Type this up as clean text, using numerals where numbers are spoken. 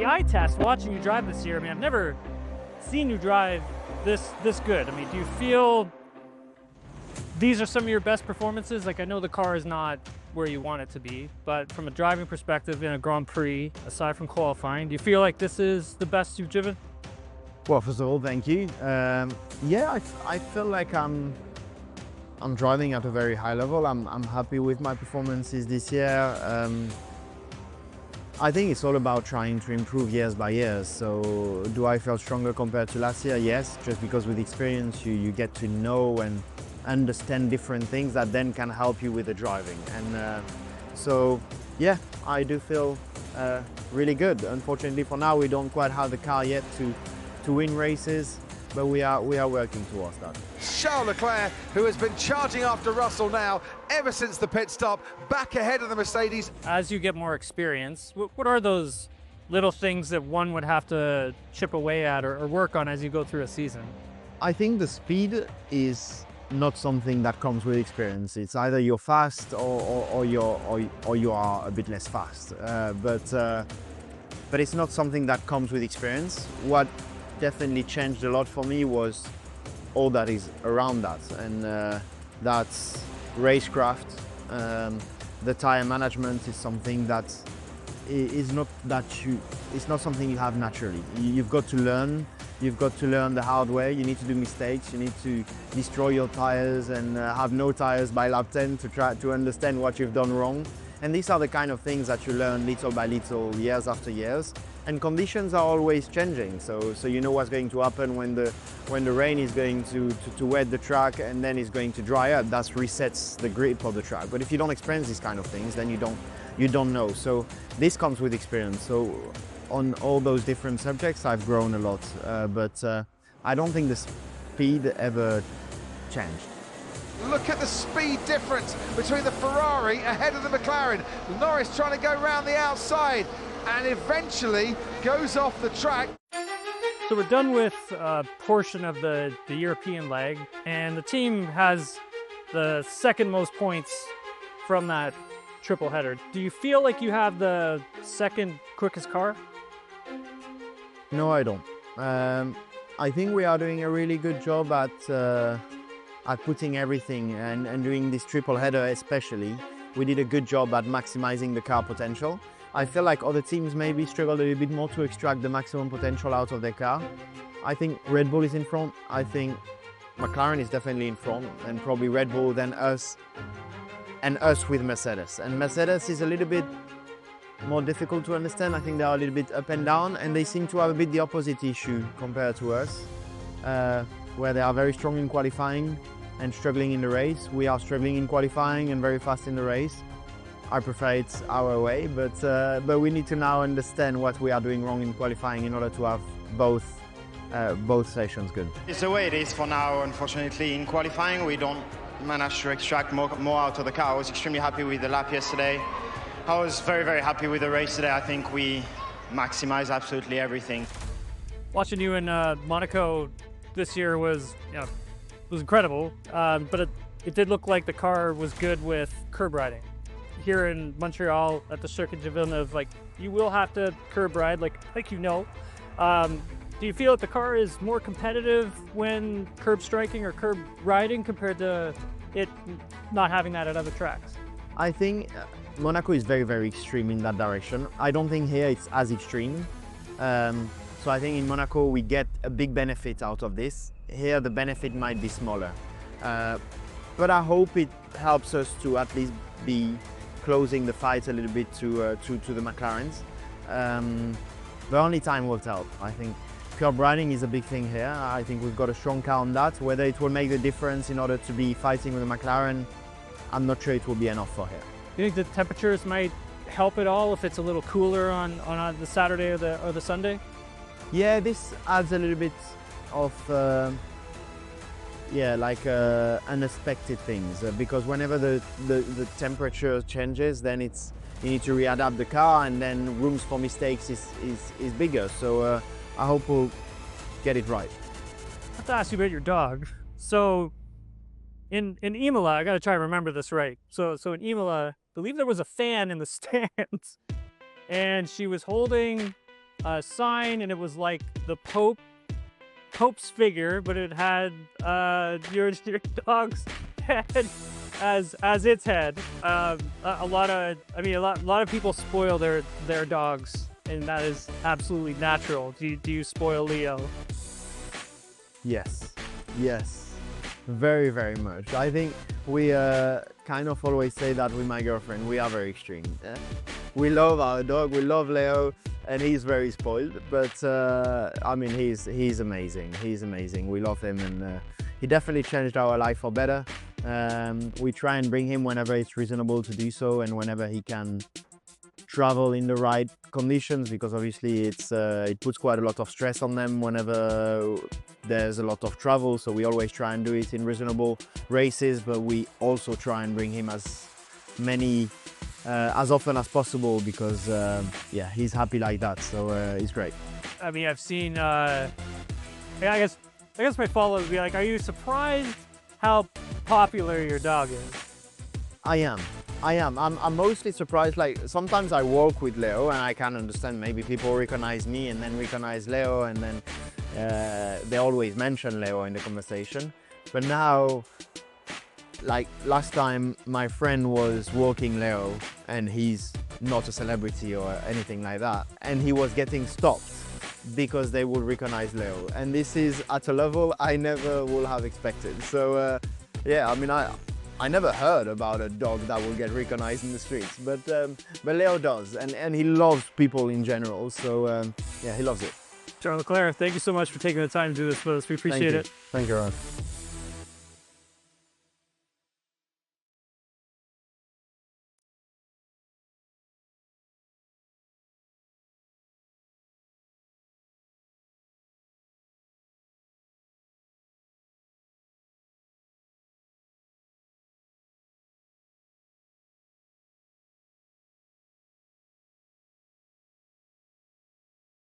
the eye test, watching you drive this year, I mean, I've never seen you drive this good. I mean, do you feel these are some of your best performances? Like, I know the car is not where you want it to be, but from a driving perspective in a Grand Prix, aside from qualifying, do you feel like this is the best you've driven? Well, first of all, thank you. Yeah, I feel like I'm driving at a very high level. I'm happy with my performances this year. I think it's all about trying to improve years by years. So do I feel stronger compared to last year? Yes, just because with experience you get to know and understand different things that then can help you with the driving. And so yeah, I do feel really good. Unfortunately for now, we don't quite have the car yet to win races, but we are working towards that. Charles Leclerc, who has been charging after Russell now ever since the pit stop, back ahead of the Mercedes. As you get more experience, what are those little things that one would have to chip away at or work on as you go through a season? I think the speed is not something that comes with experience. It's either you're fast or you are a bit less fast. But it's not something that comes with experience. What definitely changed a lot for me was all that is around that, and that's racecraft. The tire management is something that it's not something you have naturally. You've got to learn. You've got to learn the hard way. You need to do mistakes. You need to destroy your tires and have no tires by lap 10 to try to understand what you've done wrong. And these are the kind of things that you learn little by little, years after years. And conditions are always changing, so you know what's going to happen when the rain is going to wet the track and then it's going to dry up. That resets the grip of the track. But if you don't experience these kind of things, then you don't know. So this comes with experience. So on all those different subjects, I've grown a lot, but I don't think the speed ever changed. Look at the speed difference between the Ferrari ahead of the McLaren. Norris trying to go round the outside and eventually goes off the track. So we're done with a portion of the European leg, and the team has the second most points from that triple header. Do you feel like you have the second quickest car? No, I don't. I think we are doing a really good job at putting everything and doing this triple header especially. We did a good job at maximizing the car potential. I feel like other teams maybe struggle a little bit more to extract the maximum potential out of their car. I think Red Bull is in front. I think McLaren is definitely in front, and probably Red Bull, then us, and us with Mercedes. And Mercedes is a little bit more difficult to understand. I think they are a little bit up and down, and they seem to have a bit the opposite issue compared to us, where they are very strong in qualifying and struggling in the race. We are struggling in qualifying and very fast in the race. I prefer it our way, but we need to now understand what we are doing wrong in qualifying in order to have both sessions good. It's the way it is for now. Unfortunately, in qualifying, we don't manage to extract more out of the car. I was extremely happy with the lap yesterday. I was very, very happy with the race today. I think we maximized absolutely everything. Watching you in Monaco this year was incredible, but it did look like the car was good with curb riding. Here in Montreal at the Circuit de Villeneuve, like, you will have to curb ride, like you know. Do you feel that the car is more competitive when curb striking or curb riding compared to it not having that at other tracks? I think Monaco is very, very extreme in that direction. I don't think here it's as extreme. So I think in Monaco we get a big benefit out of this. Here the benefit might be smaller. But I hope it helps us to at least be closing the fight a little bit to the McLarens. The only time will tell. I think curb riding is a big thing here. I think we've got a strong car on that. Whether it will make the difference in order to be fighting with the McLaren, I'm not sure it will be enough for here. Do you think the temperatures might help at all if it's a little cooler on the Saturday or the Sunday? Yeah, this adds a little bit of unexpected things, because whenever the temperature changes, then you need to readapt the car, and then rooms for mistakes is bigger. So I hope we'll get it right. I have to ask you about your dog. So in Imola, I got to try and remember this right. So in Imola, I believe there was a fan in the stands, and she was holding sign, and it was like the Pope's figure, but it had your dog's head as its head. A lot of people spoil their dogs, and that is absolutely natural. Do you spoil Leo? Yes, yes, very, very much. I think we kind of always say that with my girlfriend. We are very extreme. We love our dog, we love Leo, and he's very spoiled. But I mean, he's amazing. He's amazing. We love him, and he definitely changed our life for better. We try and bring him whenever it's reasonable to do so, and whenever he can travel in the right conditions, because obviously it puts quite a lot of stress on them whenever there's a lot of travel. So we always try and do it in reasonable races, but we also try and bring him as often as possible, because yeah, he's happy like that, so it's great. I mean, I've seen. I guess my follow-up would be like, are you surprised how popular your dog is? I am. I'm mostly surprised. Like, sometimes I walk with Leo and I can understand maybe people recognize me and then recognize Leo, and then they always mention Leo in the conversation. But now, like last time, my friend was walking Leo, and he's not a celebrity or anything like that, and he was getting stopped because they would recognize Leo. And this is at a level I never would have expected. So yeah, I mean, I never heard about a dog that will get recognized in the streets, but Leo does, and he loves people in general, so yeah, he loves it. Charles Leclerc, thank you so much for taking the time to do this with us. We appreciate it. Thank you, Ron.